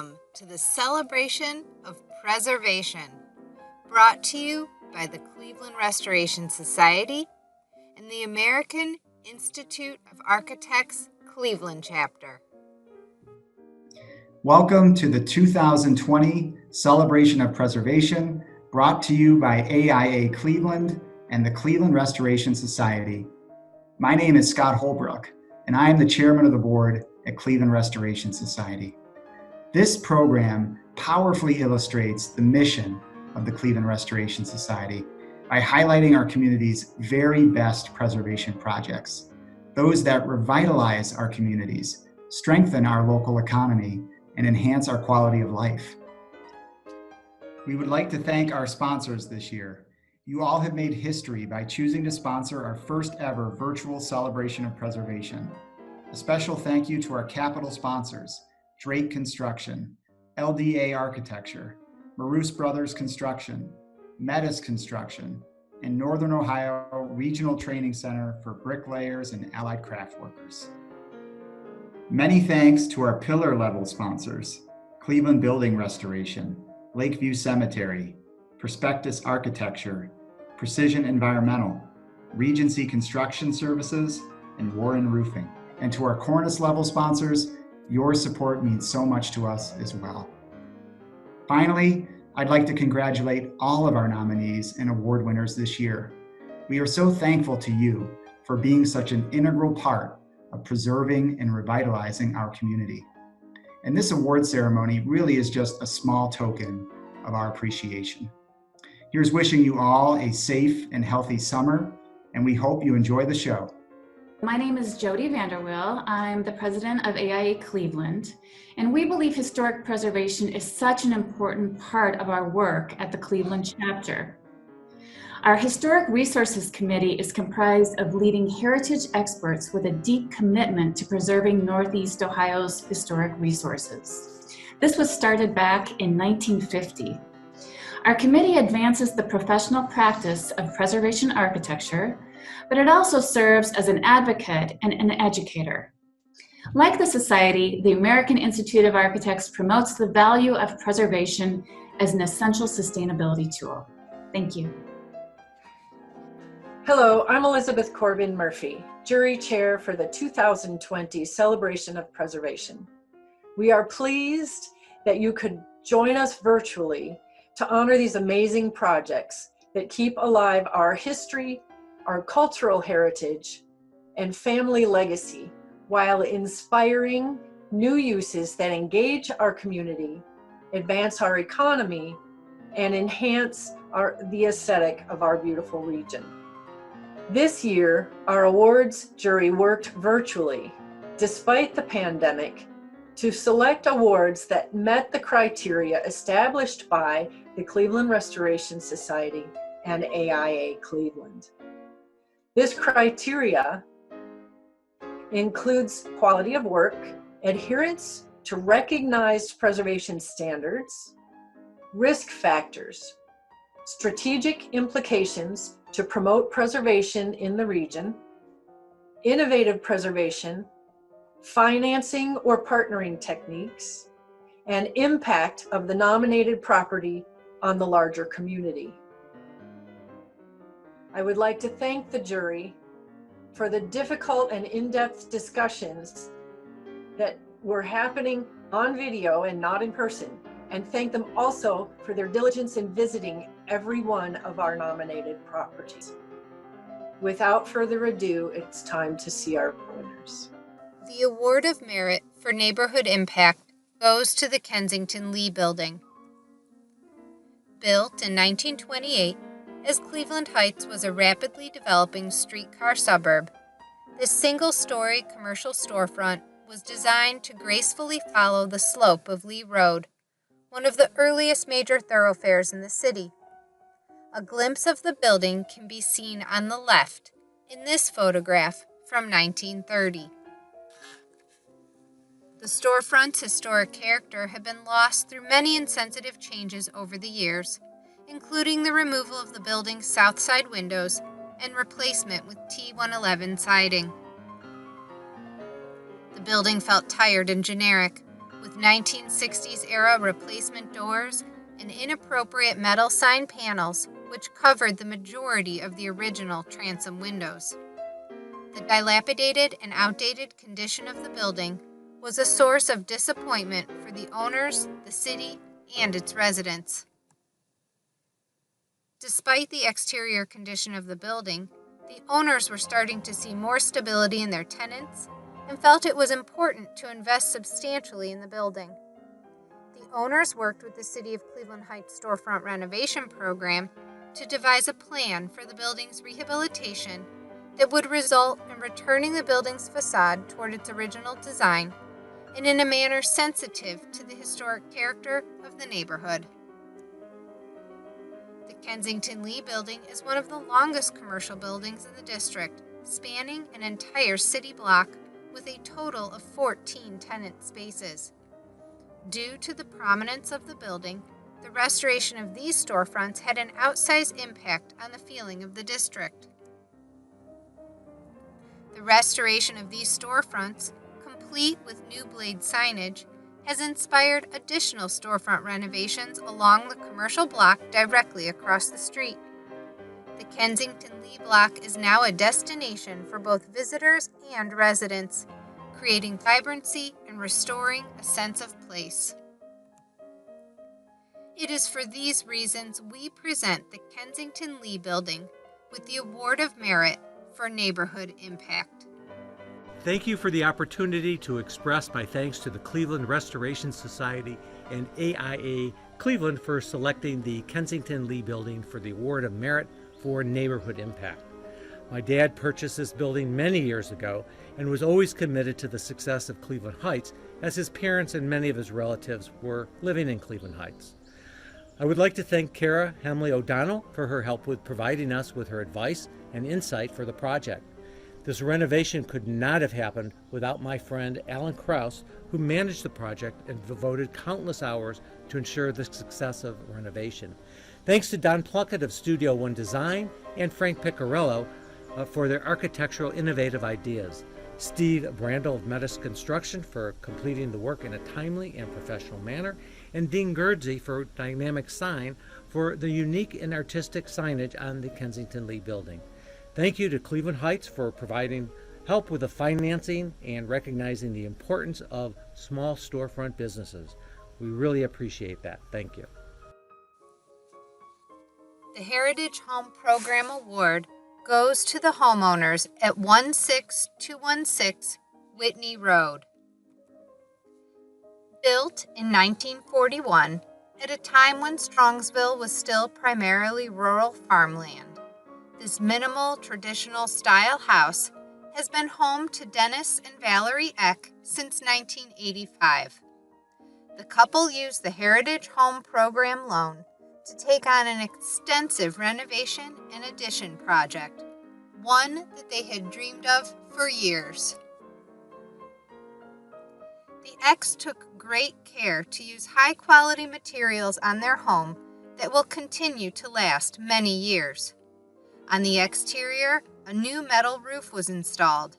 Welcome to the celebration of preservation, brought to you by the Cleveland Restoration Society and the American Institute of Architects Cleveland Chapter. Welcome to the 2020 Celebration of Preservation, brought to you by AIA Cleveland and the Cleveland Restoration Society. My name is Scott Holbrook, and I am the chairman of the board at Cleveland Restoration Society. This program powerfully illustrates the mission of the Cleveland Restoration Society by highlighting our community's very best preservation projects, those that revitalize our communities, strengthen our local economy, and enhance our quality of life. We would like to thank our sponsors this year. You all have made history by choosing to sponsor our first ever virtual celebration of preservation. A special thank you to our capital sponsors, Drake Construction, LDA Architecture, Maroos Brothers Construction, Metis Construction, and Northern Ohio Regional Training Center for Bricklayers and Allied Craft Workers. Many thanks to our pillar level sponsors, Cleveland Building Restoration, Lakeview Cemetery, Prospectus Architecture, Precision Environmental, Regency Construction Services, and Warren Roofing. And to our cornice level sponsors, your support means so much to us as well. Finally, I'd like to congratulate all of our nominees and award winners this year. We are so thankful to you for being such an integral part of preserving and revitalizing our community. And this award ceremony really is just a small token of our appreciation. Here's wishing you all a safe and healthy summer, and we hope you enjoy the show. My name is Jody Vanderwill. I'm the president of AIA Cleveland, and we believe historic preservation is such an important part of our work at the Cleveland chapter. Our Historic Resources Committee is comprised of leading heritage experts with a deep commitment to preserving Northeast Ohio's historic resources. This was started back in 1950. Our committee advances the professional practice of preservation architecture, but it also serves as an advocate and an educator. Like the Society, the American Institute of Architects promotes the value of preservation as an essential sustainability tool. Thank you. Hello, I'm Elizabeth Corbin Murphy, Jury Chair for the 2020 Celebration of Preservation. We are pleased that you could join us virtually to honor these amazing projects that keep alive our history, our cultural heritage, and family legacy, while inspiring new uses that engage our community, advance our economy, and enhance the aesthetic of our beautiful region. This year, our awards jury worked virtually, despite the pandemic, to select awards that met the criteria established by the Cleveland Restoration Society and AIA Cleveland. This criteria includes quality of work, adherence to recognized preservation standards, risk factors, strategic implications to promote preservation in the region, innovative preservation, financing or partnering techniques, and impact of the nominated property on the larger community. I would like to thank the jury for the difficult and in-depth discussions that were happening on video and not in person, and thank them also for their diligence in visiting every one of our nominated properties. Without further ado, it's time to see our winners. The Award of Merit for Neighborhood Impact goes to the Kensington Lee Building. Built in 1928, as Cleveland Heights was a rapidly developing streetcar suburb, this single-story commercial storefront was designed to gracefully follow the slope of Lee Road, one of the earliest major thoroughfares in the city. A glimpse of the building can be seen on the left in this photograph from 1930. The storefront's historic character had been lost through many insensitive changes over the years, including the removal of the building's south side windows and replacement with T111 siding. The building felt tired and generic, with 1960s era replacement doors and inappropriate metal sign panels which covered the majority of the original transom windows. The dilapidated and outdated condition of the building was a source of disappointment for the owners, the city, and its residents. Despite the exterior condition of the building, the owners were starting to see more stability in their tenants and felt it was important to invest substantially in the building. The owners worked with the City of Cleveland Heights Storefront Renovation Program to devise a plan for the building's rehabilitation that would result in returning the building's facade toward its original design and in a manner sensitive to the historic character of the neighborhood. The Kensington Lee Building is one of the longest commercial buildings in the district, spanning an entire city block with a total of 14 tenant spaces. Due to the prominence of the building, the restoration of these storefronts had an outsized impact on the feeling of the district. The restoration of these storefronts, complete with new blade signage, has inspired additional storefront renovations along the commercial block directly across the street. The Kensington Lee block is now a destination for both visitors and residents, creating vibrancy and restoring a sense of place. It is for these reasons we present the Kensington Lee Building with the Award of Merit for Neighborhood Impact. Thank you for the opportunity to express my thanks to the Cleveland Restoration Society and AIA Cleveland for selecting the Kensington Lee Building for the Award of Merit for Neighborhood Impact. My dad purchased this building many years ago and was always committed to the success of Cleveland Heights, as his parents and many of his relatives were living in Cleveland Heights. I would like to thank Kara Hemley O'Donnell for her help with providing us with her advice and insight for the project. This renovation could not have happened without my friend Alan Krause, who managed the project and devoted countless hours to ensure the success of renovation. Thanks to Don Plunkett of Studio One Design and Frank Piccarello for their architectural innovative ideas. Steve Brandel of Metis Construction for completing the work in a timely and professional manner, and Dean Gerdsey for Dynamic Sign for the unique and artistic signage on the Kensington Lee Building. Thank you to Cleveland Heights for providing help with the financing and recognizing the importance of small storefront businesses. We really appreciate that. Thank you. The Heritage Home Program Award goes to the homeowners at 16216 Whitney Road. Built in 1941, at a time when Strongsville was still primarily rural farmland, this minimal, traditional style house has been home to Dennis and Valerie Eck since 1985. The couple used the Heritage Home Program loan to take on an extensive renovation and addition project, one that they had dreamed of for years. The Ecks took great care to use high-quality materials on their home that will continue to last many years. On the exterior, a new metal roof was installed.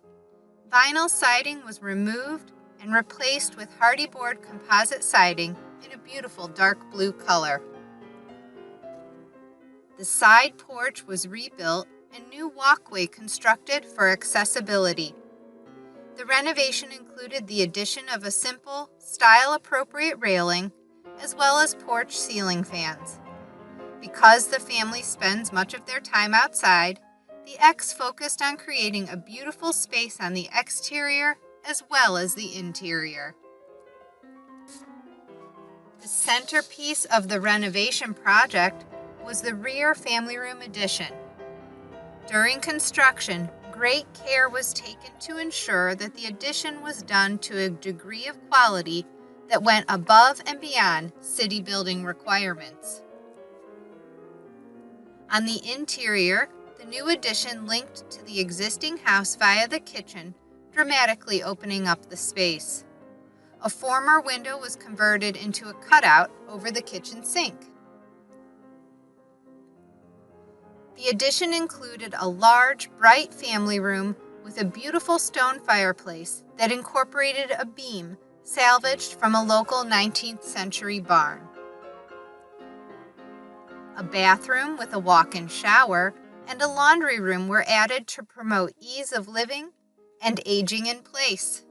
Vinyl siding was removed and replaced with hardy board composite siding in a beautiful dark blue color. The side porch was rebuilt and new walkway constructed for accessibility. The renovation included the addition of a simple, style-appropriate railing, as well as porch ceiling fans. Because the family spends much of their time outside, the Ecks focused on creating a beautiful space on the exterior as well as the interior. The centerpiece of the renovation project was the rear family room addition. During construction, great care was taken to ensure that the addition was done to a degree of quality that went above and beyond city building requirements. On the interior, the new addition linked to the existing house via the kitchen, dramatically opening up the space. A former window was converted into a cutout over the kitchen sink. The addition included a large, bright family room with a beautiful stone fireplace that incorporated a beam salvaged from a local 19th century barn. A bathroom with a walk-in shower and a laundry room were added to promote ease of living and aging in place.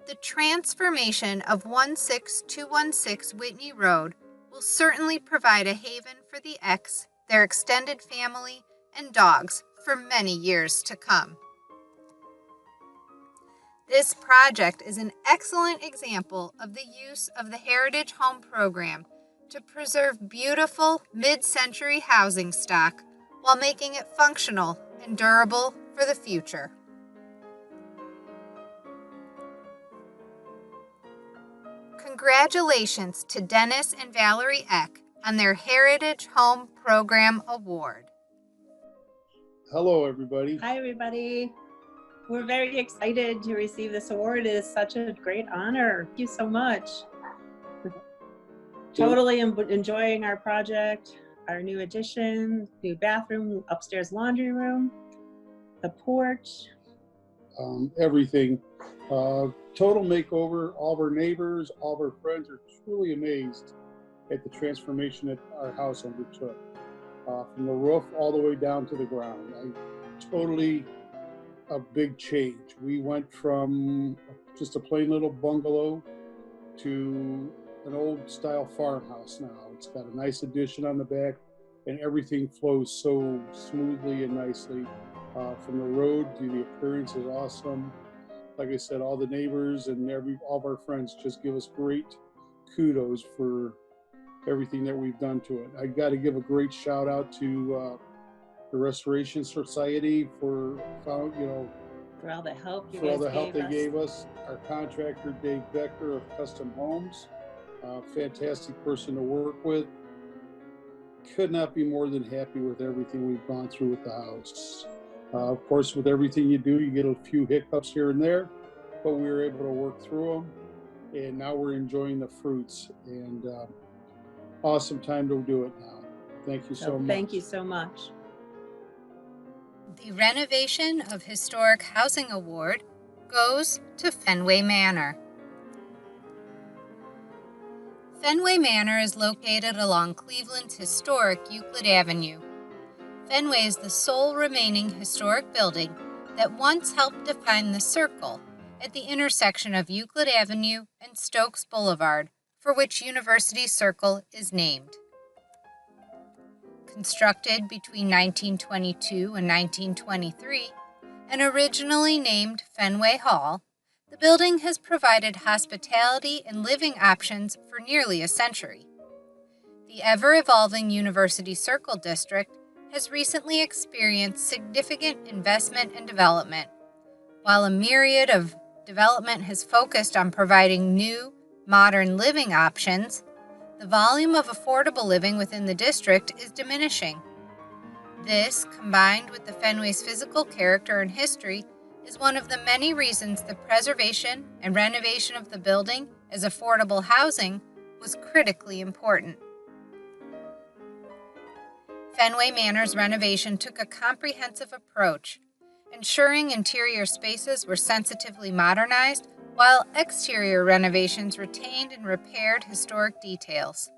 The transformation of 16216 Whitney Road will certainly provide a haven for the X, their extended family, and dogs for many years to come. This project is an excellent example of the use of the Heritage Home Program to preserve beautiful mid-century housing stock while making it functional and durable for the future. Congratulations to Dennis and Valerie Eck on their Heritage Home Program Award. Hello, everybody. Hi, everybody. We're very excited to receive this award. It is such a great honor. Thank you so much. Totally enjoying our project, our new addition, new bathroom, upstairs laundry room, the porch. Everything. Total makeover. All of our neighbors, all of our friends are truly amazed at the transformation that our house undertook. From the roof all the way down to the ground. Totally a big change. We went from just a plain little bungalow to an old style farmhouse now. It's got a nice addition on the back, and everything flows so smoothly and nicely. From the road to the appearance is awesome. Like I said, all the neighbors and all of our friends just give us great kudos for everything that we've done to it. I got to give a great shout out to the Restoration Society for all the help they gave us. Our contractor Dave Becker of Custom Homes, fantastic person to work with. Could not be more than happy with everything we've gone through with the house. Of course, with everything you do, you get a few hiccups here and there, but we were able to work through them, and now we're enjoying the fruits. And awesome time to do it now. Thank you so much. Thank you so much. The Renovation of Historic Housing Award goes to Fenway Manor. Fenway Manor is located along Cleveland's historic Euclid Avenue. Fenway is the sole remaining historic building that once helped define the circle at the intersection of Euclid Avenue and Stokes Boulevard, for which University Circle is named. Constructed between 1922 and 1923, and originally named Fenway Hall, the building has provided hospitality and living options for nearly a century. The ever-evolving University Circle district has recently experienced significant investment and development. While a myriad of development has focused on providing new, modern living options, the volume of affordable living within the district is diminishing. This, combined with the Fenway's physical character and history, is one of the many reasons the preservation and renovation of the building as affordable housing was critically important. Fenway Manor's renovation took a comprehensive approach, ensuring interior spaces were sensitively modernized while exterior renovations retained and repaired historic details.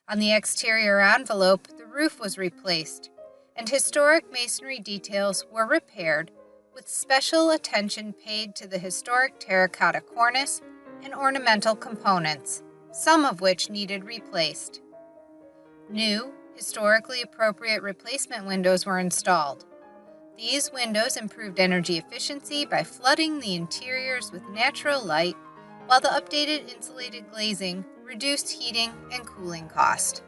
On the exterior envelope, the roof was replaced, and historic masonry details were repaired, with special attention paid to the historic terracotta cornice and ornamental components, some of which needed replaced. New, historically appropriate replacement windows were installed. These windows improved energy efficiency by flooding the interiors with natural light, while the updated insulated glazing reduced heating and cooling cost.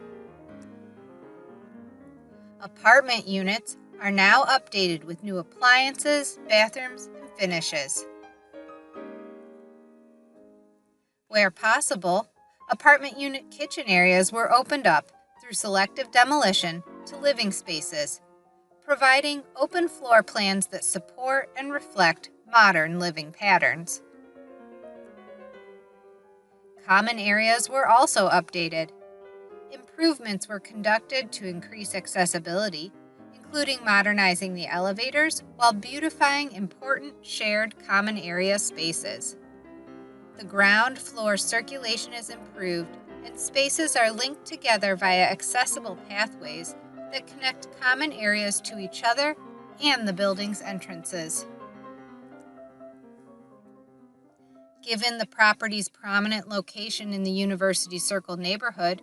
Apartment units are now updated with new appliances, bathrooms, and finishes. Where possible, apartment unit kitchen areas were opened up through selective demolition to living spaces, providing open floor plans that support and reflect modern living patterns. Common areas were also updated. Improvements were conducted to increase accessibility, including modernizing the elevators while beautifying important shared common area spaces. The ground floor circulation is improved, and spaces are linked together via accessible pathways that connect common areas to each other and the building's entrances. Given the property's prominent location in the University Circle neighborhood,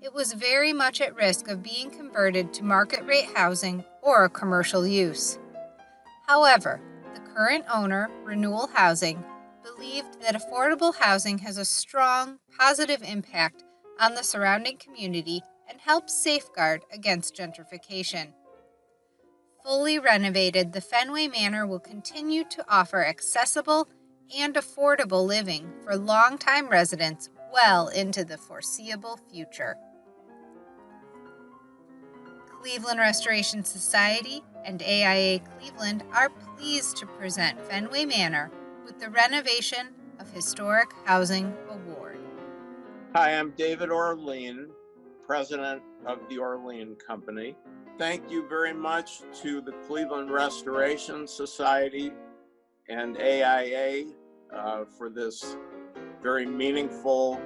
it was very much at risk of being converted to market-rate housing or commercial use. However, the current owner, Renewal Housing, believed that affordable housing has a strong, positive impact on the surrounding community and helps safeguard against gentrification. Fully renovated, the Fenway Manor will continue to offer accessible and affordable living for longtime residents well into the foreseeable future. Cleveland Restoration Society and AIA Cleveland are pleased to present Fenway Manor with the Renovation of Historic Housing Award. Hi, I'm David Orlean, president of the Orlean Company. Thank you very much to the Cleveland Restoration Society and AIA for this very meaningful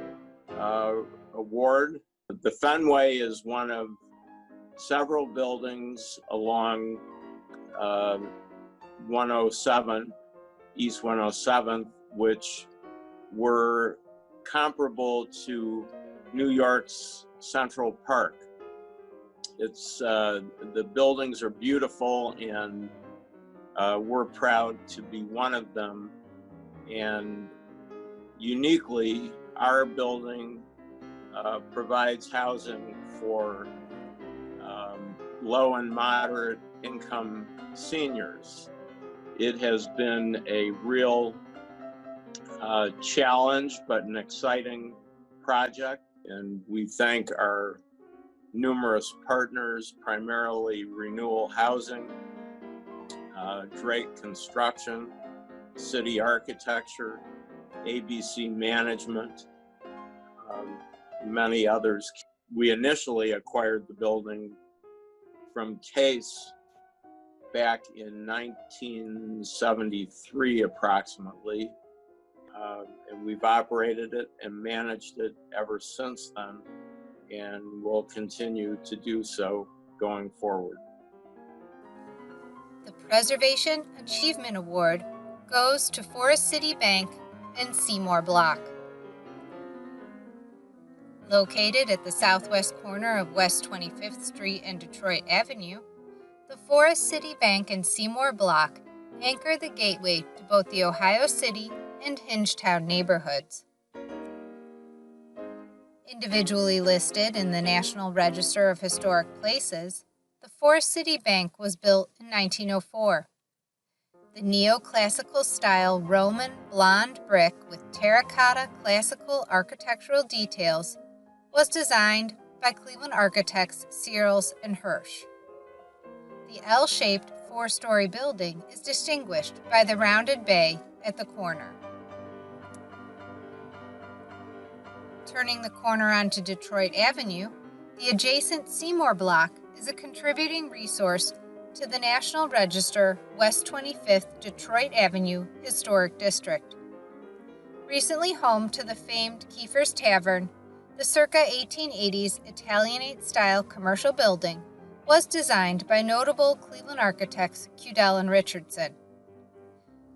award. The Fenway is one of several buildings along 107, East 107th, which were comparable to New York's Central Park. It's the buildings are beautiful, and we're proud to be one of them. And uniquely, our building provides housing for low and moderate income seniors. It has been a real challenge, but an exciting project. And we thank our numerous partners, primarily Renewal Housing, Drake Construction, City Architecture, ABC Management, many others. We initially acquired the building from Case back in 1973 approximately, and we've operated it and managed it ever since then, and will continue to do so going forward. The Preservation Achievement Award goes to Forest City Bank and Seymour Block. Located at the southwest corner of West 25th Street and Detroit Avenue, the Forest City Bank and Seymour Block anchor the gateway to both the Ohio City and Hingetown neighborhoods. Individually listed in the National Register of Historic Places, the Forest City Bank was built in 1904. The neoclassical style Roman blonde brick with terracotta classical architectural details was designed by Cleveland architects Searles and Hirsch. The L-shaped four-story building is distinguished by the rounded bay at the corner. Turning the corner onto Detroit Avenue, the adjacent Seymour Block is a contributing resource to the National Register West 25th Detroit Avenue Historic District. Recently home to the famed Kiefer's Tavern, the circa 1880s Italianate-style commercial building was designed by notable Cleveland architects Cudell and Richardson.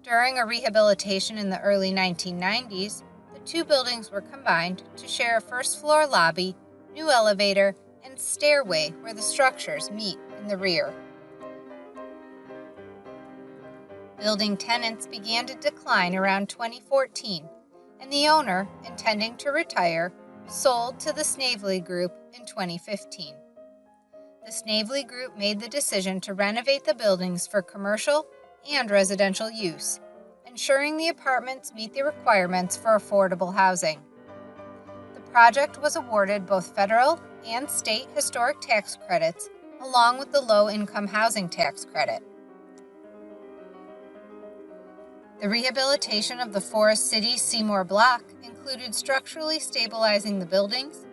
During a rehabilitation in the early 1990s, the two buildings were combined to share a first-floor lobby, new elevator, and stairway where the structures meet in the rear. Building tenants began to decline around 2014, and the owner, intending to retire, sold to the Snavely Group in 2015. The Snavely Group made the decision to renovate the buildings for commercial and residential use, ensuring the apartments meet the requirements for affordable housing. The project was awarded both federal and state historic tax credits, along with the low-income housing tax credit. The rehabilitation of the Forest City Seymour Block included structurally stabilizing the buildings,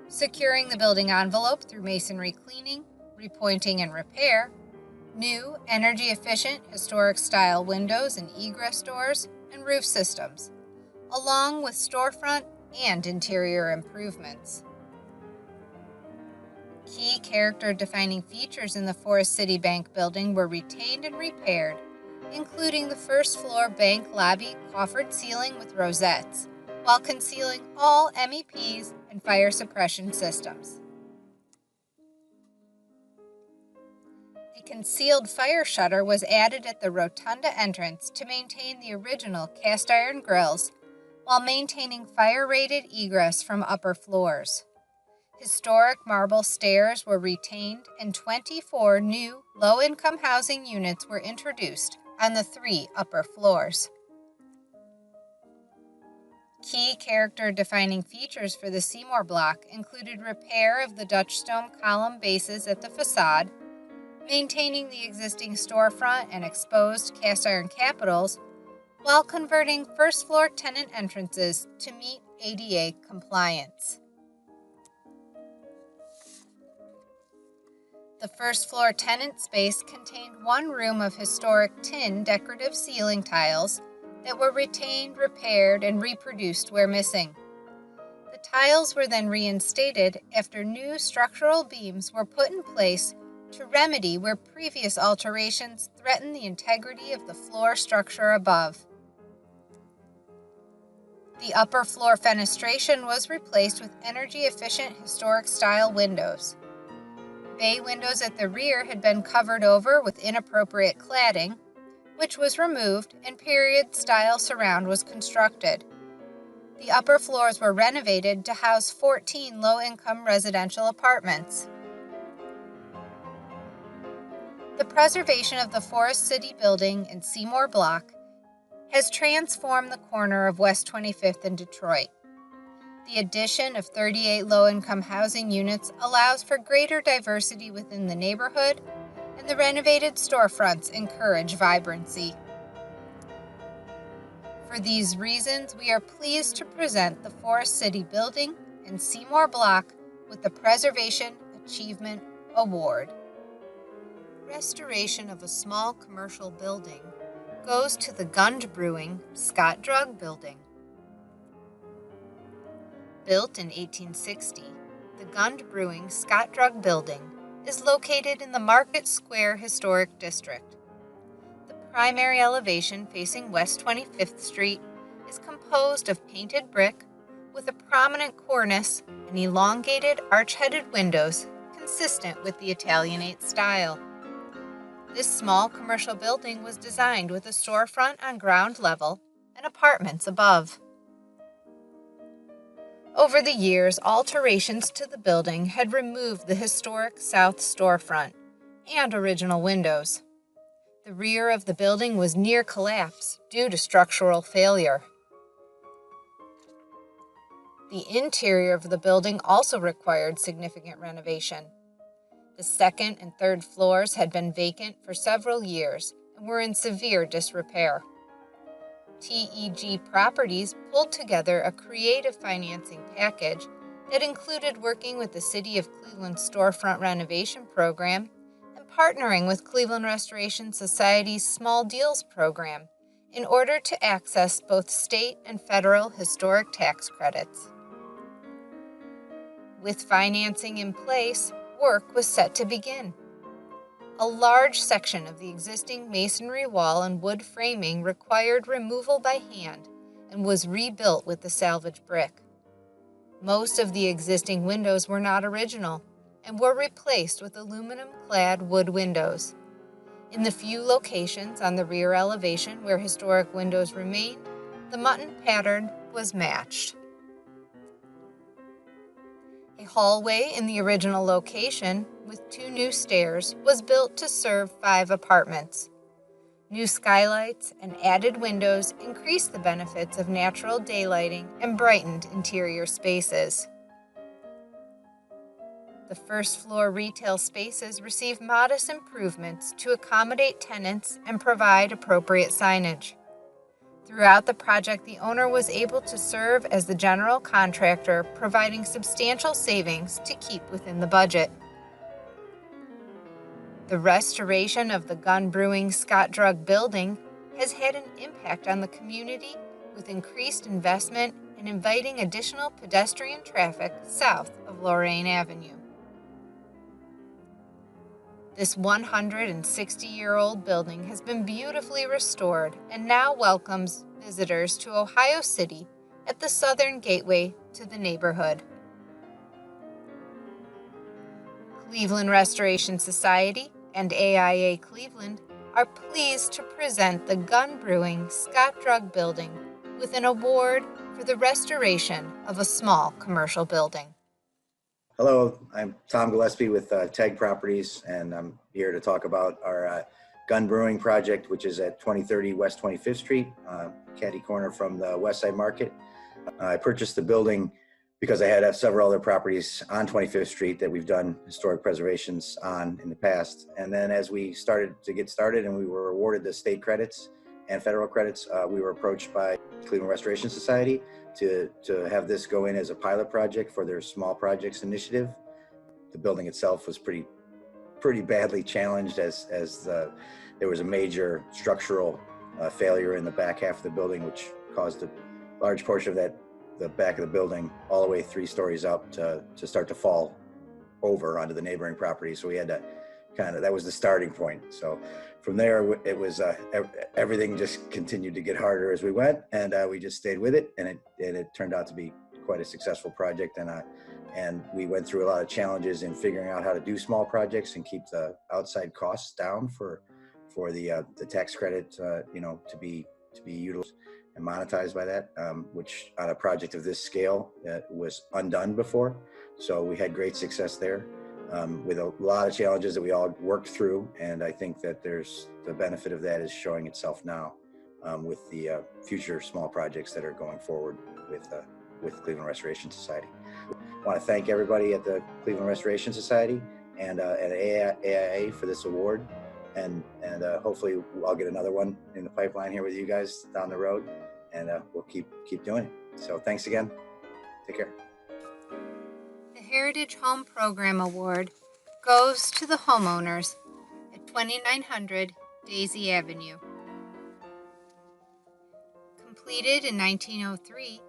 securing the building envelope through masonry cleaning, repointing and repair, new energy-efficient historic-style windows and egress doors and roof systems, along with storefront and interior improvements. Key character-defining features in the Forest City Bank building were retained and repaired, including the first-floor bank lobby coffered ceiling with rosettes, while concealing all MEPs and fire suppression systems. A concealed fire shutter was added at the rotunda entrance to maintain the original cast iron grills, while maintaining fire-rated egress from upper floors. Historic marble stairs were retained, and 24 new low-income housing units were introduced on the 3 upper floors. Key character-defining features for the Seymour block included repair of the Dutch stone column bases at the facade, maintaining the existing storefront and exposed cast iron capitals, while converting first-floor tenant entrances to meet ADA compliance. The first-floor tenant space contained one room of historic tin decorative ceiling tiles that were retained, repaired, and reproduced where missing. The tiles were then reinstated after new structural beams were put in place to remedy where previous alterations threatened the integrity of the floor structure above. The upper floor fenestration was replaced with energy-efficient historic-style windows. Bay windows at the rear had been covered over with inappropriate cladding, which was removed, and period-style surround was constructed. The upper floors were renovated to house 14 low-income residential apartments. The preservation of the Forest City building in Seymour Block has transformed the corner of West 25th and Detroit. The addition of 38 low-income housing units allows for greater diversity within the neighborhood, and the renovated storefronts encourage vibrancy. For these reasons, we are pleased to present the Forest City building and Seymour Block with the Preservation Achievement Award. Restoration of a small commercial building goes to the Gund Brewing Scott Drug Building. Built in 1860, the Gund Brewing Scott Drug Building is located in the Market Square Historic District. The primary elevation facing West 25th Street is composed of painted brick with a prominent cornice and elongated arch-headed windows consistent with the Italianate style. This small commercial building was designed with a storefront on ground level and apartments above. Over the years, alterations to the building had removed the historic south storefront and original windows. The rear of the building was near collapse due to structural failure. The interior of the building also required significant renovation. The second and third floors had been vacant for several years and were in severe disrepair. TEG Properties pulled together a creative financing package that included working with the City of Cleveland's storefront renovation program and partnering with Cleveland Restoration Society's Small Deals program in order to access both state and federal historic tax credits. With financing in place, work was set to begin. A large section of the existing masonry wall and wood framing required removal by hand and was rebuilt with the salvage brick. Most of the existing windows were not original and were replaced with aluminum-clad wood windows. In the few locations on the rear elevation where historic windows remained, the mutton pattern was matched. A hallway in the original location, with 2 new stairs, was built to serve 5 apartments. New skylights and added windows increased the benefits of natural daylighting and brightened interior spaces. The first-floor retail spaces received modest improvements to accommodate tenants and provide appropriate signage. Throughout the project, the owner was able to serve as the general contractor, providing substantial savings to keep within the budget. The restoration of the gun brewing Scott Drug building has had an impact on the community with increased investment and inviting additional pedestrian traffic south of Lorraine Avenue. This 160-year-old building has been beautifully restored and now welcomes visitors to Ohio City at the southern gateway to the neighborhood. Cleveland Restoration Society and AIA Cleveland are pleased to present the gun brewing Scott Drug building with an award for the restoration of a small commercial building. Hello, I'm Tom Gillespie with TAG Properties, and I'm here to talk about our gun brewing project, which is at 2030 West 25th Street, catty corner from the West Side Market. I purchased the building because I had several other properties on 25th Street that we've done historic preservations on in the past. And then as we started to get started and we were awarded the state credits and federal credits, we were approached by Cleveland Restoration Society to have this go in as a pilot project for their small projects initiative. The building itself was pretty badly challenged as there was a major structural failure in the back half of the building, which caused a large portion of the back of the building all the way 3 stories up to start to fall over onto the neighboring property. So we had to that was the starting point. So from there, it was everything just continued to get harder as we went, and we just stayed with it, and it turned out to be quite a successful project. And we went through a lot of challenges in figuring out how to do small projects and keep the outside costs down for the tax credit, to be utilized and monetized by that, which on a project of this scale was undone before. So we had great success there. With a lot of challenges that we all worked through, and I think that the benefit of that is showing itself now with the future small projects that are going forward with Cleveland Restoration Society. I want to thank everybody at the Cleveland Restoration Society and at AIA for this award, and hopefully I'll get another one in the pipeline here with you guys down the road, and we'll keep doing it. So thanks again. Take care. The Heritage Home Program Award goes to the homeowners at 2900 Daisy Avenue. Completed in 1903,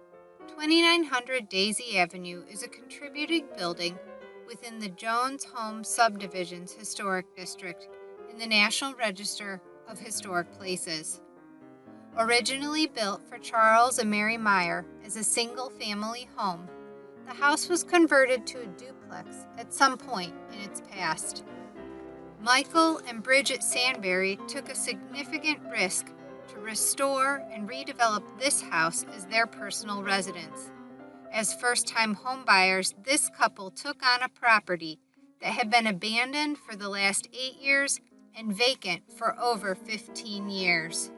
2900 Daisy Avenue is a contributing building within the Jones Home Subdivision's Historic District in the National Register of Historic Places. Originally built for Charles and Mary Meyer as a single-family home, the house was converted to a duplex at some point in its past. Michael and Bridget Sandberry took a significant risk to restore and redevelop this house as their personal residence. As first-time homebuyers, this couple took on a property that had been abandoned for the last 8 years and vacant for over 15 years.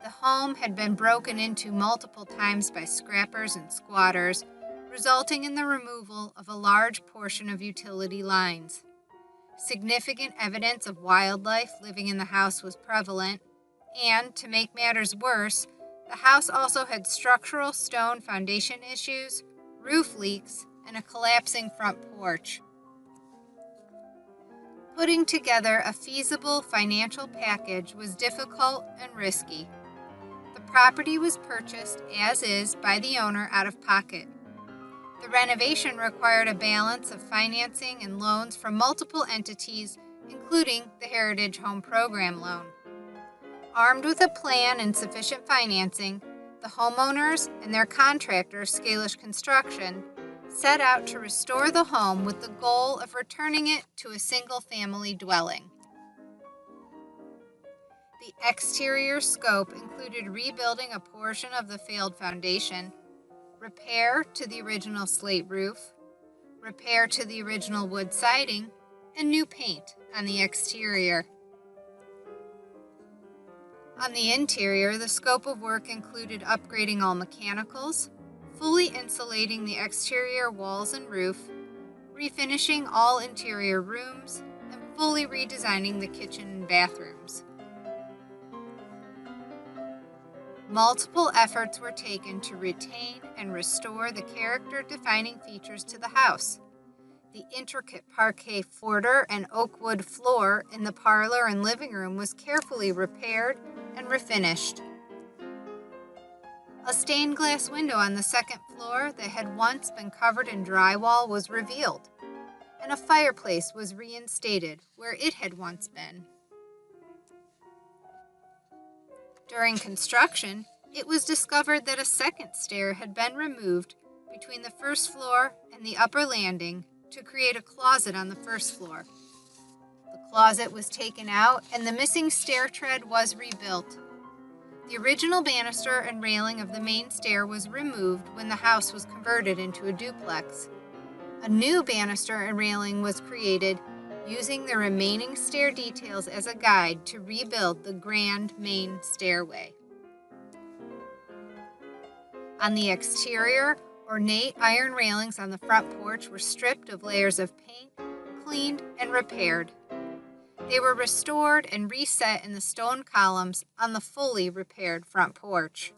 The home had been broken into multiple times by scrappers and squatters, resulting in the removal of a large portion of utility lines. Significant evidence of wildlife living in the house was prevalent, and, to make matters worse, the house also had structural stone foundation issues, roof leaks, and a collapsing front porch. Putting together a feasible financial package was difficult and risky. The property was purchased as is by the owner out of pocket. The renovation required a balance of financing and loans from multiple entities, including the Heritage Home Program loan. Armed with a plan and sufficient financing, the homeowners and their contractor, Scalish Construction, set out to restore the home with the goal of returning it to a single-family dwelling. The exterior scope included rebuilding a portion of the failed foundation, repair to the original slate roof, repair to the original wood siding, and new paint on the exterior. On the interior, the scope of work included upgrading all mechanicals, fully insulating the exterior walls and roof, refinishing all interior rooms, and fully redesigning the kitchen and bathrooms. Multiple efforts were taken to retain and restore the character-defining features to the house. The intricate parquet border and oak wood floor in the parlor and living room was carefully repaired and refinished. A stained glass window on the second floor that had once been covered in drywall was revealed, and a fireplace was reinstated where it had once been. During construction, it was discovered that a second stair had been removed between the first floor and the upper landing to create a closet on the first floor. The closet was taken out and the missing stair tread was rebuilt. The original banister and railing of the main stair was removed when the house was converted into a duplex. A new banister and railing was created, using the remaining stair details as a guide to rebuild the grand main stairway. On the exterior, ornate iron railings on the front porch were stripped of layers of paint, cleaned, and repaired. They were restored and reset in the stone columns on the fully repaired front porch.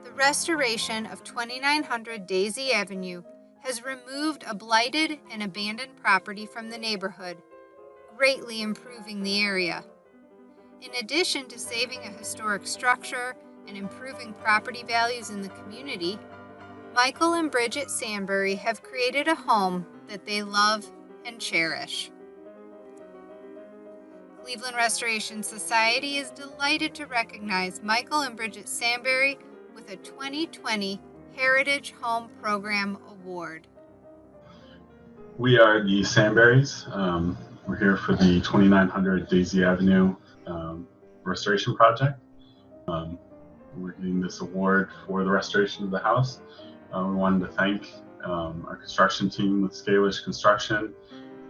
The restoration of 2900 Daisy Avenue has removed a blighted and abandoned property from the neighborhood, greatly improving the area. In addition to saving a historic structure and improving property values in the community, Michael and Bridget Sandbury have created a home that they love and cherish. Cleveland Restoration Society is delighted to recognize Michael and Bridget Sandbury with a 2020 Heritage Home Program Award. We are the Sandberries. We're here for the 2900 Daisy Avenue restoration project. We're getting this award for the restoration of the house. We wanted to thank our construction team with Scalish Construction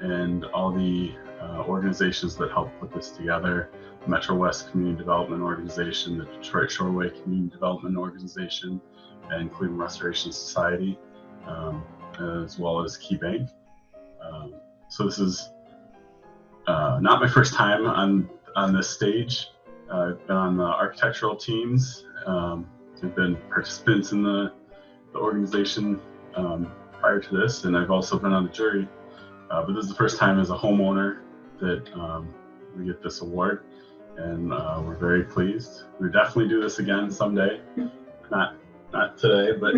and all the organizations that helped put this together. Metro West Community Development Organization, the Detroit Shoreway Community Development Organization, and Cleveland Restoration Society, as well as Key Bank. So this is not my first time on this stage. I've been on the architectural teams. I've been participants in the organization prior to this, and I've also been on the jury. But this is the first time as a homeowner that we get this award, and we're very pleased. We'll definitely do this again someday. Not today, but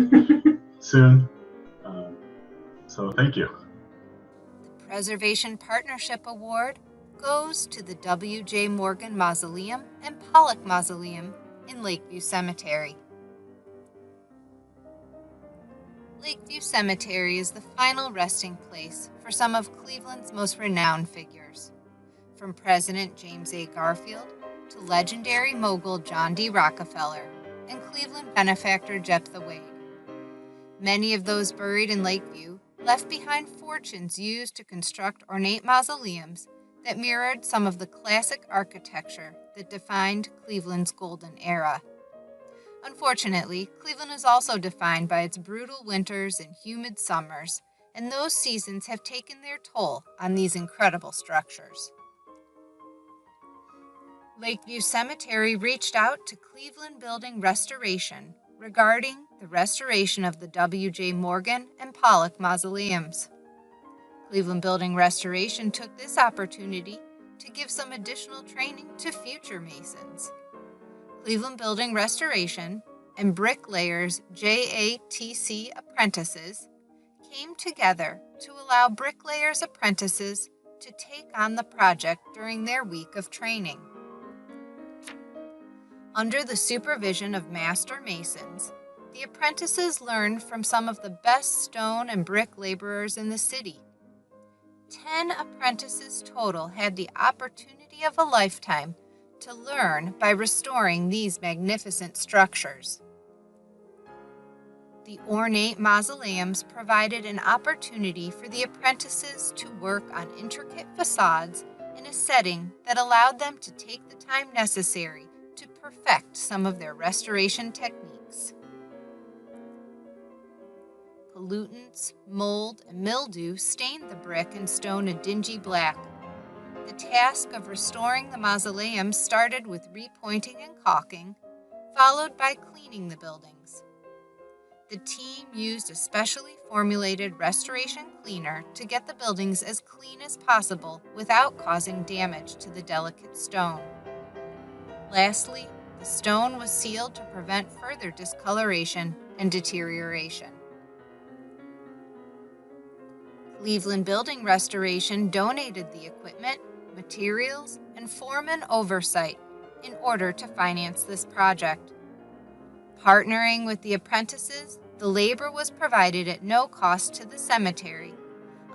soon. So thank you. The Preservation Partnership Award goes to the W.J. Morgan Mausoleum and Pollock Mausoleum in Lakeview Cemetery. Lakeview Cemetery is the final resting place for some of Cleveland's most renowned figures, from President James A. Garfield to legendary mogul John D. Rockefeller and Cleveland benefactor Jephthah Wade. Many of those buried in Lakeview left behind fortunes used to construct ornate mausoleums that mirrored some of the classic architecture that defined Cleveland's golden era. Unfortunately, Cleveland is also defined by its brutal winters and humid summers, and those seasons have taken their toll on these incredible structures. Lakeview Cemetery reached out to Cleveland Building Restoration regarding the restoration of the W.J. Morgan and Pollock mausoleums. Cleveland Building Restoration took this opportunity to give some additional training to future masons. Cleveland Building Restoration and bricklayers JATC apprentices came together to allow bricklayers apprentices to take on the project during their week of training. Under the supervision of master masons, the apprentices learned from some of the best stone and brick laborers in the city. 10 apprentices total had the opportunity of a lifetime to learn by restoring these magnificent structures. The ornate mausoleums provided an opportunity for the apprentices to work on intricate facades in a setting that allowed them to take the time necessary to perfect some of their restoration techniques. Pollutants, mold, and mildew stained the brick and stone a dingy black. The task of restoring the mausoleums started with repointing and caulking, followed by cleaning the buildings. The team used a specially formulated restoration cleaner to get the buildings as clean as possible without causing damage to the delicate stone. Lastly, the stone was sealed to prevent further discoloration and deterioration. Cleveland Building Restoration donated the equipment, materials, and foreman oversight in order to finance this project. Partnering with the apprentices, the labor was provided at no cost to the cemetery,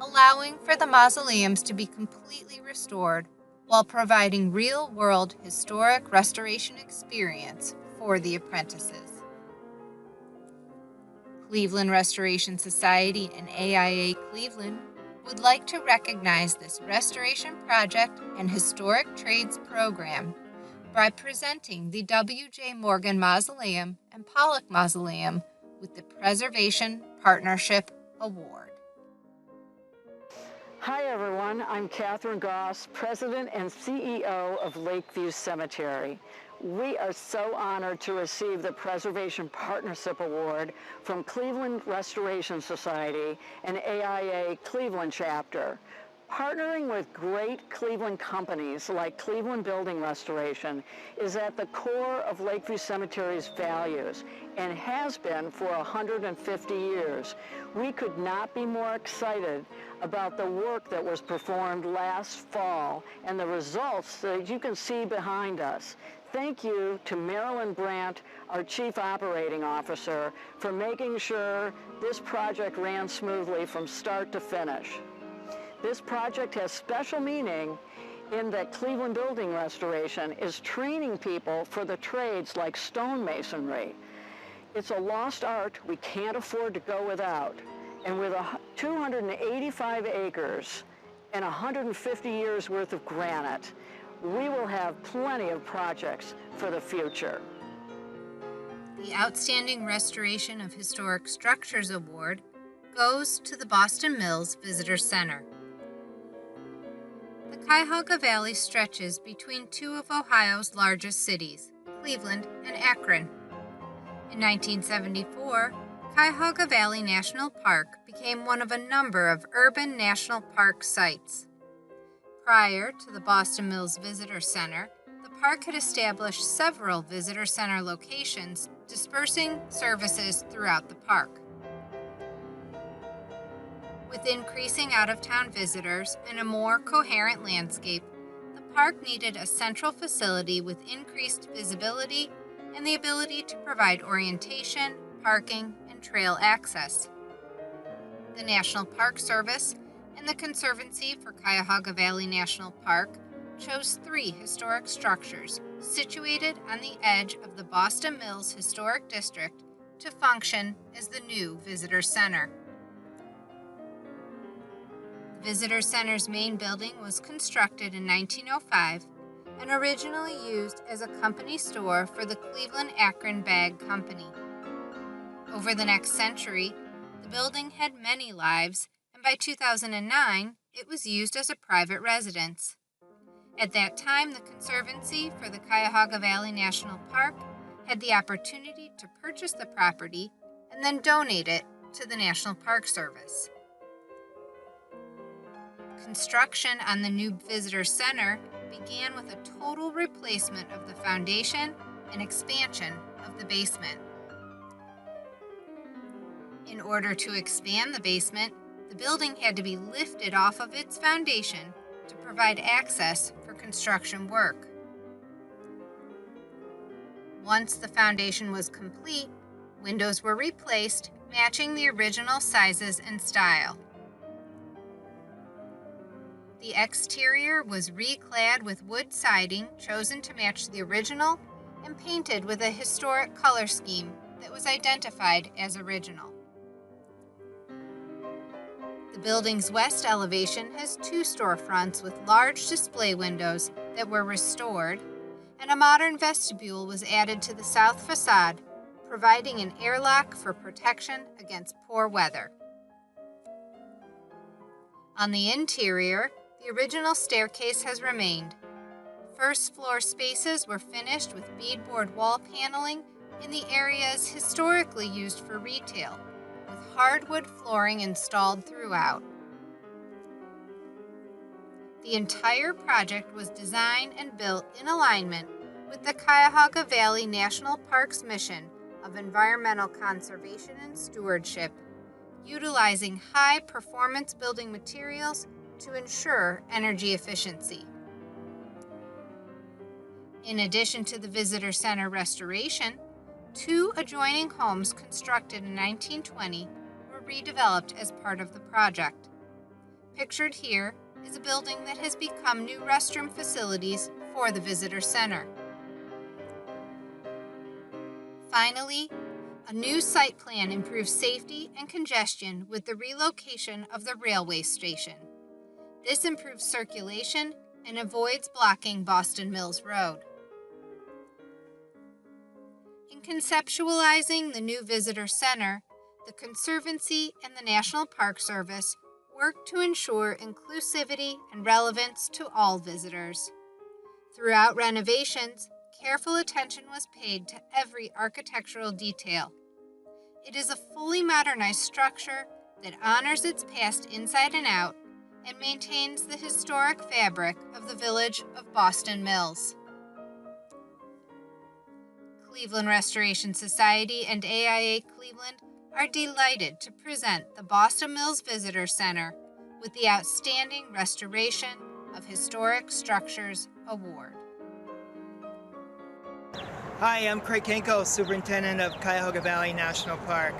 allowing for the mausoleums to be completely restored while providing real-world historic restoration experience for the apprentices. Cleveland Restoration Society and AIA Cleveland would like to recognize this restoration project and historic trades program by presenting the W.J. Morgan Mausoleum and Pollock Mausoleum with the Preservation Partnership Award. Hi everyone, I'm Catherine Goss, President and CEO of Lakeview Cemetery. We are so honored to receive the Preservation Partnership Award from Cleveland Restoration Society and AIA Cleveland Chapter. Partnering with great Cleveland companies like Cleveland Building Restoration is at the core of Lakeview Cemetery's values and has been for 150 years. We could not be more excited about the work that was performed last fall and the results that you can see behind us. Thank you to Marilyn Brandt, our Chief Operating Officer, for making sure this project ran smoothly from start to finish. This project has special meaning in that Cleveland Building Restoration is training people for the trades like stonemasonry. It's a lost art we can't afford to go without. And with 285 acres and 150 years worth of granite, we will have plenty of projects for the future. The Outstanding Restoration of Historic Structures Award goes to the Boston Mills Visitor Center. The Cuyahoga Valley stretches between two of Ohio's largest cities, Cleveland and Akron. In 1974, Cuyahoga Valley National Park became one of a number of urban national park sites. Prior to the Boston Mills Visitor Center, the park had established several visitor center locations, dispersing services throughout the park. With increasing out-of-town visitors and a more coherent landscape, the park needed a central facility with increased visibility and the ability to provide orientation, parking, and trail access. The National Park Service and the Conservancy for Cuyahoga Valley National Park chose 3 historic structures situated on the edge of the Boston Mills Historic District to function as the new Visitor Center. The Visitor Center's main building was constructed in 1905 and originally used as a company store for the Cleveland-Akron Bag Company. Over the next century, the building had many lives, and by 2009, it was used as a private residence. At that time, the Conservancy for the Cuyahoga Valley National Park had the opportunity to purchase the property and then donate it to the National Park Service. Construction on the new Visitor Center began with a total replacement of the foundation and expansion of the basement. In order to expand the basement, the building had to be lifted off of its foundation to provide access for construction work. Once the foundation was complete, windows were replaced, matching the original sizes and style. The exterior was reclad with wood siding chosen to match the original and painted with a historic color scheme that was identified as original. The building's west elevation has 2 storefronts with large display windows that were restored, and a modern vestibule was added to the south facade, providing an airlock for protection against poor weather. On the interior, the original staircase has remained. First floor spaces were finished with beadboard wall paneling in the areas historically used for retail, with hardwood flooring installed throughout. The entire project was designed and built in alignment with the Cuyahoga Valley National Park's mission of environmental conservation and stewardship, utilizing high-performance building materials to ensure energy efficiency. In addition to the Visitor Center restoration, 2 adjoining homes constructed in 1920 were redeveloped as part of the project. Pictured here is a building that has become new restroom facilities for the Visitor Center. Finally, a new site plan improves safety and congestion with the relocation of the railway station. This improves circulation and avoids blocking Boston Mills Road. In conceptualizing the new Visitor Center, the Conservancy and the National Park Service worked to ensure inclusivity and relevance to all visitors. Throughout renovations, careful attention was paid to every architectural detail. It is a fully modernized structure that honors its past inside and out and maintains the historic fabric of the village of Boston Mills. Cleveland Restoration Society and AIA Cleveland are delighted to present the Boston Mills Visitor Center with the Outstanding Restoration of Historic Structures Award. Hi, I'm Craig Kenkel, Superintendent of Cuyahoga Valley National Park.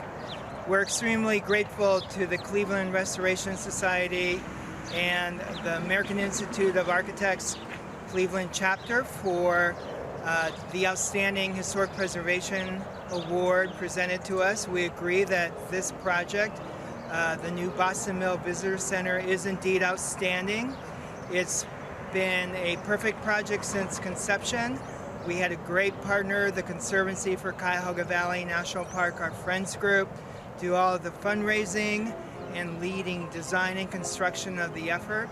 We're extremely grateful to the Cleveland Restoration Society and the American Institute of Architects Cleveland chapter for the Outstanding Historic Preservation Award presented to us. We agree that this project, the new Boston Mill Visitor Center, is indeed outstanding. It's been a perfect project since conception. We had a great partner, the Conservancy for Cuyahoga Valley National Park, our Friends Group, do all of the fundraising and leading design and construction of the effort.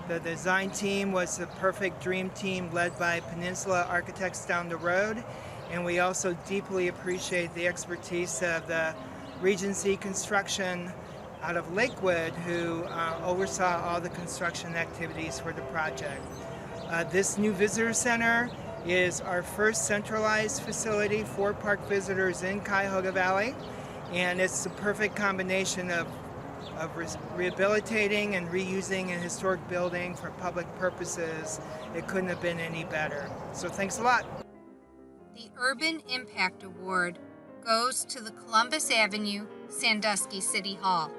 The design team was the perfect dream team led by Peninsula Architects down the road, and we also deeply appreciate the expertise of the Regency Construction out of Lakewood, who oversaw all the construction activities for the project. This new visitor center is our first centralized facility for park visitors in Cuyahoga Valley, and it's the perfect combination of rehabilitating and reusing a historic building for public purposes. It couldn't have been any better. So thanks a lot. The Urban Impact Award goes to the Columbus Avenue Sandusky City Hall.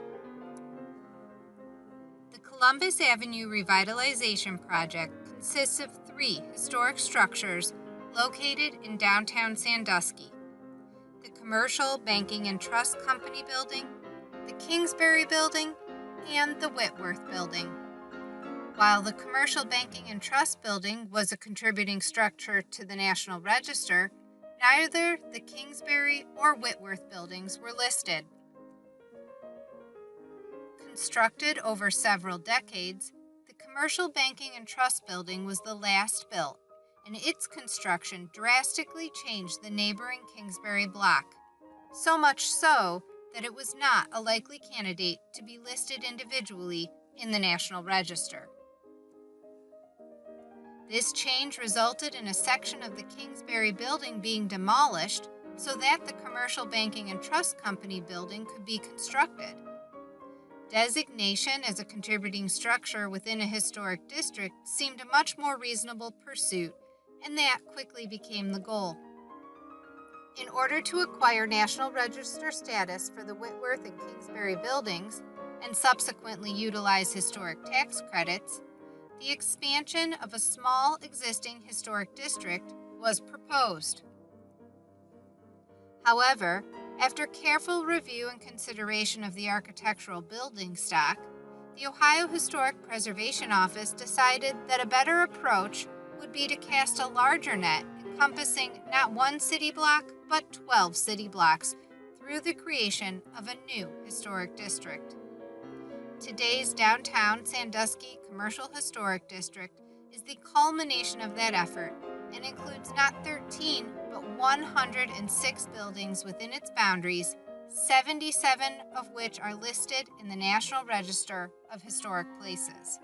The Columbus Avenue Revitalization Project consists of 3 historic structures located in downtown Sandusky: the Commercial Banking and Trust Company Building, the Kingsbury Building, and the Whitworth Building. While the Commercial Banking and Trust Building was a contributing structure to the National Register, neither the Kingsbury or Whitworth buildings were listed. Constructed over several decades, the Commercial Banking and Trust Building was the last built, and its construction drastically changed the neighboring Kingsbury block, so much so that it was not a likely candidate to be listed individually in the National Register. This change resulted in a section of the Kingsbury building being demolished so that the Commercial Banking and Trust Company building could be constructed. Designation as a contributing structure within a historic district seemed a much more reasonable pursuit, and that quickly became the goal. In order to acquire National Register status for the Whitworth and Kingsbury buildings, and subsequently utilize historic tax credits, the expansion of a small existing historic district was proposed. However, after careful review and consideration of the architectural building stock, the Ohio Historic Preservation Office decided that a better approach would be to cast a larger net encompassing not 1 city block, but 12 city blocks through the creation of a new historic district. Today's downtown Sandusky Commercial Historic District is the culmination of that effort and includes not 13, but 106 buildings within its boundaries, 77 of which are listed in the National Register of Historic Places.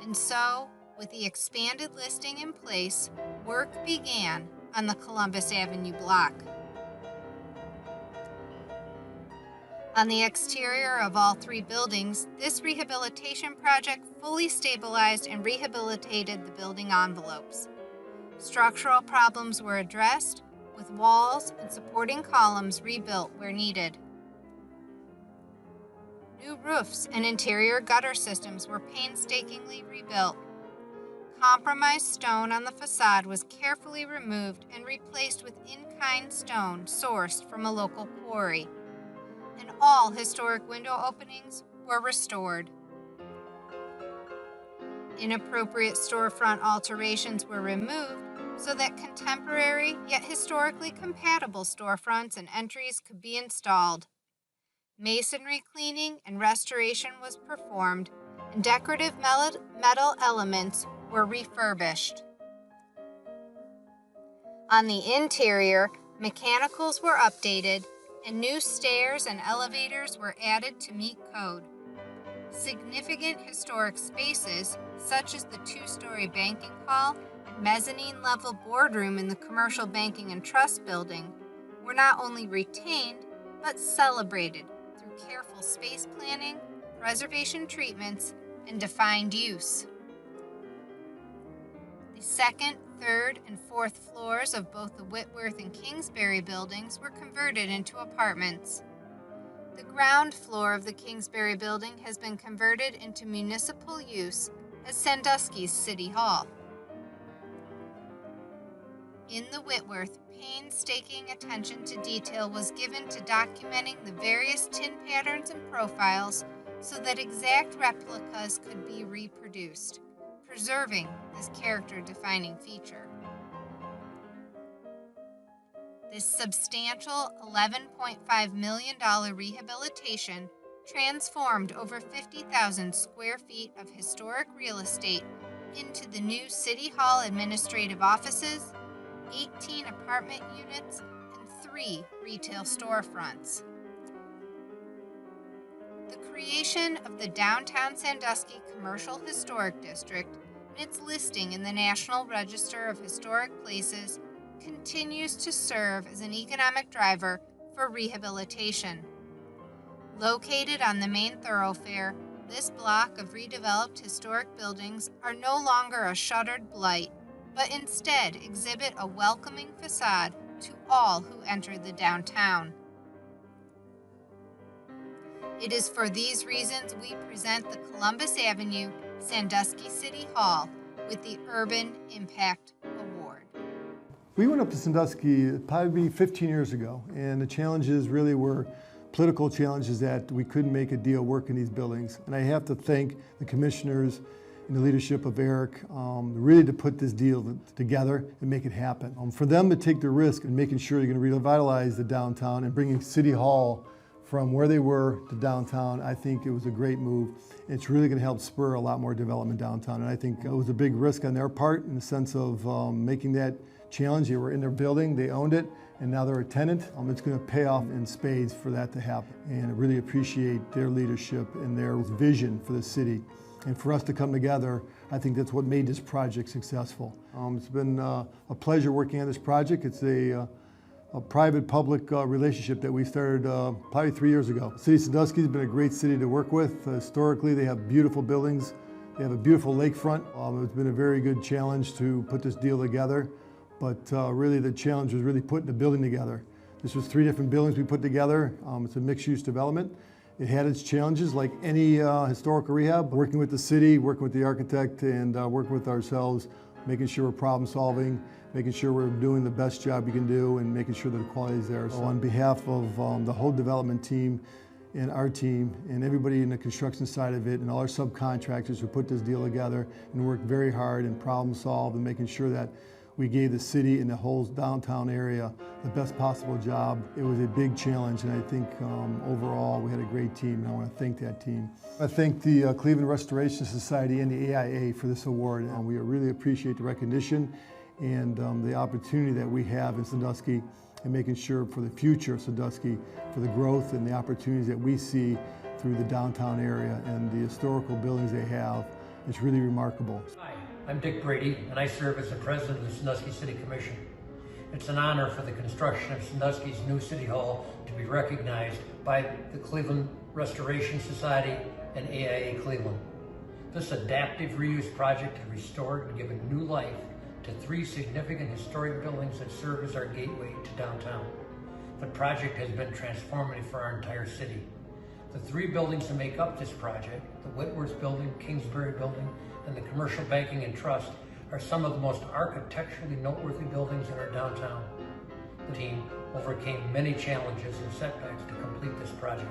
And so, with the expanded listing in place, work began on the Columbus Avenue block. On the exterior of all 3 buildings, this rehabilitation project fully stabilized and rehabilitated the building envelopes. Structural problems were addressed, with walls and supporting columns rebuilt where needed. New roofs and interior gutter systems were painstakingly rebuilt. Compromised stone on the facade was carefully removed and replaced with in-kind stone sourced from a local quarry. And all historic window openings were restored. Inappropriate storefront alterations were removed so that contemporary yet historically compatible storefronts and entries could be installed. Masonry cleaning and restoration was performed, and decorative metal elements were refurbished. On the interior, mechanicals were updated, and new stairs and elevators were added to meet code. Significant historic spaces, such as the 2-story banking hall and mezzanine-level boardroom in the Commercial Banking and Trust Building, were not only retained, but celebrated through careful space planning, preservation treatments, and defined use. The 2nd, 3rd, and 4th floors of both the Whitworth and Kingsbury buildings were converted into apartments. The ground floor of the Kingsbury building has been converted into municipal use as Sandusky's City Hall. In the Whitworth, painstaking attention to detail was given to documenting the various tin patterns and profiles so that exact replicas could be reproduced, preserving this character-defining feature. This substantial $11.5 million rehabilitation transformed over 50,000 square feet of historic real estate into the new City Hall administrative offices, 18 apartment units, and 3 retail storefronts. The creation of the Downtown Sandusky Commercial Historic District and its listing in the National Register of Historic Places continues to serve as an economic driver for rehabilitation. Located on the main thoroughfare, this block of redeveloped historic buildings are no longer a shuttered blight, but instead exhibit a welcoming facade to all who enter the downtown. It is for these reasons we present the Columbus Avenue Sandusky City Hall with the Urban Impact Award. We went up to Sandusky probably 15 years ago, and the challenges really were political challenges that we couldn't make a deal work in these buildings. And I have to thank the commissioners and the leadership of Eric really to put this deal together and make it happen. For them to take the risk in making sure you're going to revitalize the downtown and bringing City Hall from where they were to downtown, I think it was a great move. It's really going to help spur a lot more development downtown. And I think it was a big risk on their part in the sense of making that challenge. They were in their building, they owned it, and now they're a tenant. It's going to pay off in spades for that to happen. And I really appreciate their leadership and their vision for the city. And for us to come together, I think that's what made this project successful. It's been a pleasure working on this project. It's a private-public relationship that we started probably 3 years ago. City of Sandusky has been a great city to work with. Historically, they have beautiful buildings. They have a beautiful lakefront. It's been a very good challenge to put this deal together, but really the challenge was really putting the building together. This was 3 different buildings we put together. It's a mixed-use development. It had its challenges like any historical rehab, working with the city, working with the architect, and working with ourselves, making sure we're problem solving, making sure we're doing the best job we can do, and making sure that the quality is there. So on behalf of the whole development team and our team and everybody in the construction side of it and all our subcontractors who put this deal together and worked very hard and problem solved and making sure that we gave the city and the whole downtown area the best possible job. It was a big challenge, and I think overall we had a great team, and I want to thank that team. I thank the Cleveland Restoration Society and the AIA for this award, and we really appreciate the recognition and the opportunity that we have in Sandusky and making sure for the future of Sandusky, for the growth and the opportunities that we see through the downtown area and the historical buildings they have. It's really remarkable. Hi, I'm Dick Brady, and I serve as the president of the Sandusky City Commission. It's an honor for the construction of Sandusky's new City Hall to be recognized by the Cleveland Restoration Society and AIA Cleveland. This adaptive reuse project has restored and given new life to 3 significant historic buildings that serve as our gateway to downtown. The project has been transformative for our entire city. The 3 buildings that make up this project, the Whitworth Building, Kingsbury Building, and the Commercial Banking and Trust, are some of the most architecturally noteworthy buildings in our downtown. The team overcame many challenges and setbacks to complete this project.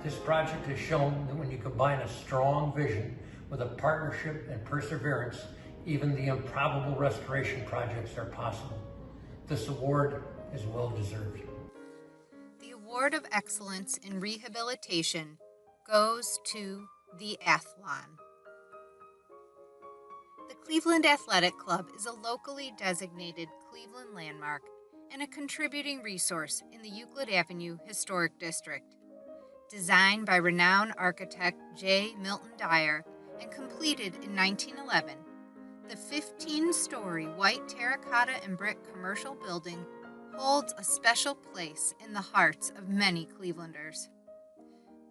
This project has shown that when you combine a strong vision with a partnership and perseverance, even the improbable restoration projects are possible. This award is well deserved. The Award of Excellence in Rehabilitation goes to the Athlon. The Cleveland Athletic Club is a locally designated Cleveland landmark and a contributing resource in the Euclid Avenue Historic District. Designed by renowned architect J. Milton Dyer and completed in 1911, the 15-story white terracotta and brick commercial building holds a special place in the hearts of many Clevelanders.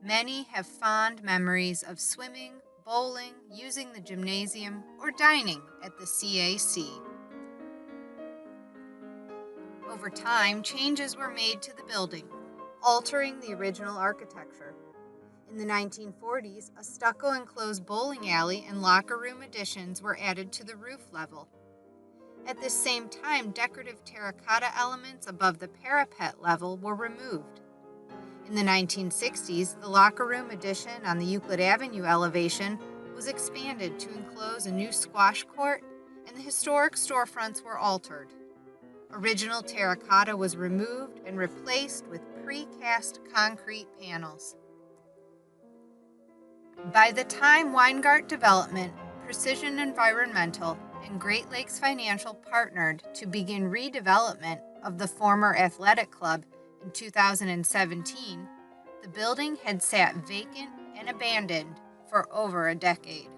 Many have fond memories of swimming, bowling, using the gymnasium, or dining at the CAC. Over time, changes were made to the building, altering the original architecture. In the 1940s, a stucco-enclosed bowling alley and locker room additions were added to the roof level. At this same time, decorative terracotta elements above the parapet level were removed. In the 1960s, the locker room addition on the Euclid Avenue elevation was expanded to enclose a new squash court, and the historic storefronts were altered. Original terracotta was removed and replaced with precast concrete panels. By the time Weingart Development, Precision Environmental, and Great Lakes Financial partnered to begin redevelopment of the former athletic club in 2017, the building had sat vacant and abandoned for over a decade.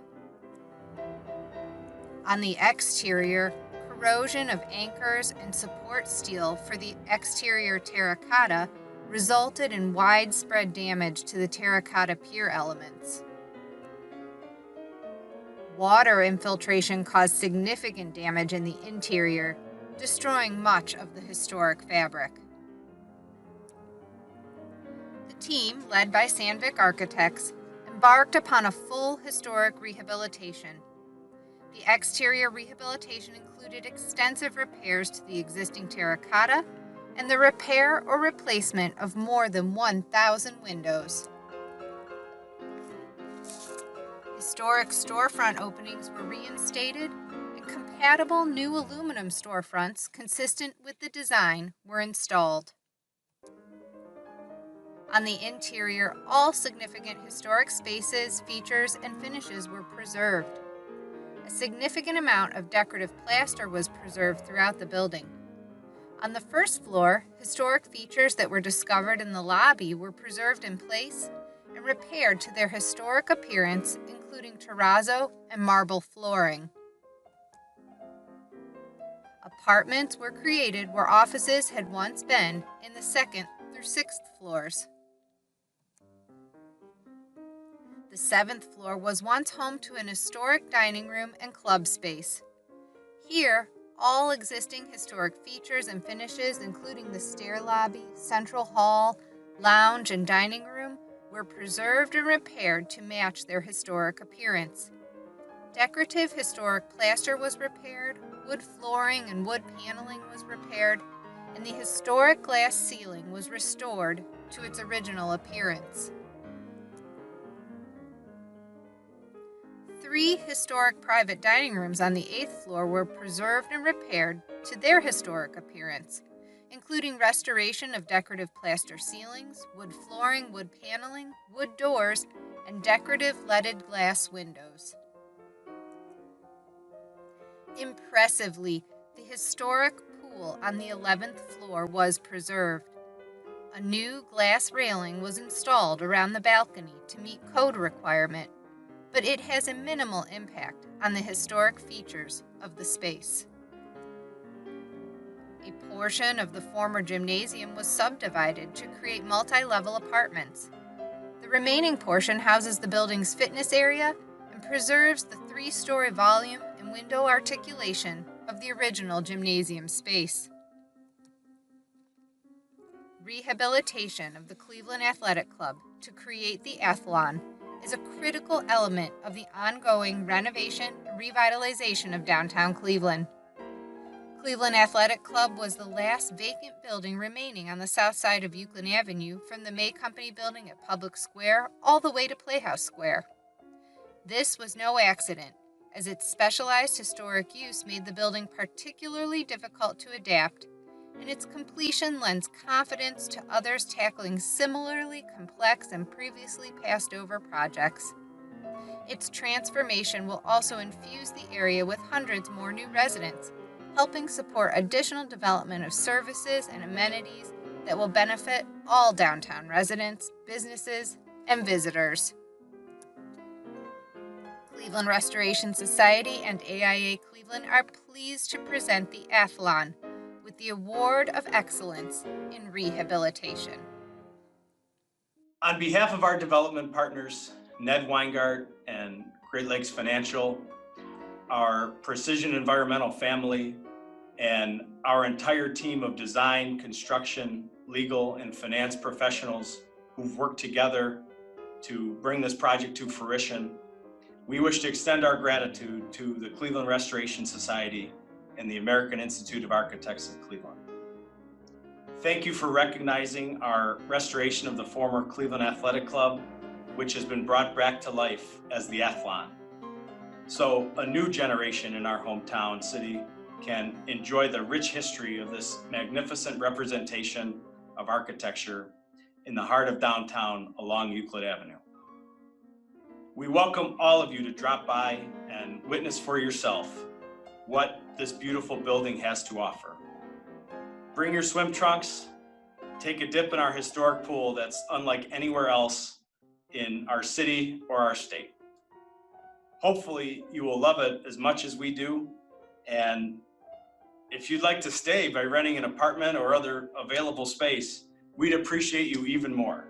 On the exterior, corrosion of anchors and support steel for the exterior terracotta resulted in widespread damage to the terracotta pier elements. Water infiltration caused significant damage in the interior, destroying much of the historic fabric. The team, led by Sandvik Architects, embarked upon a full historic rehabilitation. The exterior rehabilitation included extensive repairs to the existing terracotta and the repair or replacement of more than 1,000 windows. Historic storefront openings were reinstated, and compatible new aluminum storefronts consistent with the design were installed. On the interior, all significant historic spaces, features, and finishes were preserved. A significant amount of decorative plaster was preserved throughout the building. On the first floor, historic features that were discovered in the lobby were preserved in place and repaired to their historic appearance, including terrazzo and marble flooring. Apartments were created where offices had once been in the 2nd through 6th floors. The 7th floor was once home to an historic dining room and club space. Here, all existing historic features and finishes, including the stair lobby, central hall, lounge, and dining room, were preserved and repaired to match their historic appearance. Decorative historic plaster was repaired, wood flooring and wood paneling was repaired, and the historic glass ceiling was restored to its original appearance. 3 historic private dining rooms on the 8th floor were preserved and repaired to their historic appearance, including restoration of decorative plaster ceilings, wood flooring, wood paneling, wood doors, and decorative leaded glass windows. Impressively, the historic pool on the 11th floor was preserved. A new glass railing was installed around the balcony to meet code requirement, but it has a minimal impact on the historic features of the space. A portion of the former gymnasium was subdivided to create multi-level apartments. The remaining portion houses the building's fitness area and preserves the 3-story volume and window articulation of the original gymnasium space. Rehabilitation of the Cleveland Athletic Club to create the Athlon is a critical element of the ongoing renovation and revitalization of downtown Cleveland. Cleveland Athletic Club was the last vacant building remaining on the south side of Euclid Avenue from the May Company building at Public Square all the way to Playhouse Square. This was no accident, as its specialized historic use made the building particularly difficult to adapt, and its completion lends confidence to others tackling similarly complex and previously passed over projects. Its transformation will also infuse the area with hundreds more new residents, helping support additional development of services and amenities that will benefit all downtown residents, businesses, and visitors. Cleveland Restoration Society and AIA Cleveland are pleased to present the Athlon with the Award of Excellence in Rehabilitation. On behalf of our development partners, Ned Weingart and Great Lakes Financial, our Precision Environmental family, and our entire team of design, construction, legal, and finance professionals who've worked together to bring this project to fruition, we wish to extend our gratitude to the Cleveland Restoration Society and the American Institute of Architects of Cleveland. Thank you for recognizing our restoration of the former Cleveland Athletic Club, which has been brought back to life as the Athlon. So a new generation in our hometown city can enjoy the rich history of this magnificent representation of architecture in the heart of downtown along Euclid Avenue. We welcome all of you to drop by and witness for yourself what this beautiful building has to offer. Bring your swim trunks, take a dip in our historic pool that's unlike anywhere else in our city or our state. Hopefully you will love it as much as we do, and if you'd like to stay by renting an apartment or other available space, we'd appreciate you even more.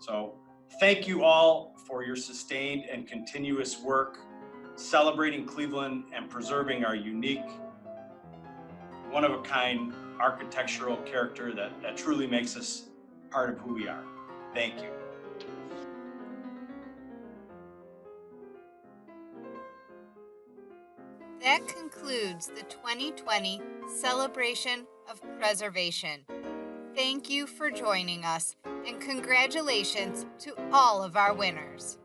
So thank you all for your sustained and continuous work celebrating Cleveland and preserving our unique, one-of-a-kind architectural character that truly makes us part of who we are. Thank you. That concludes the 2020 Celebration of Preservation. Thank you for joining us, and congratulations to all of our winners.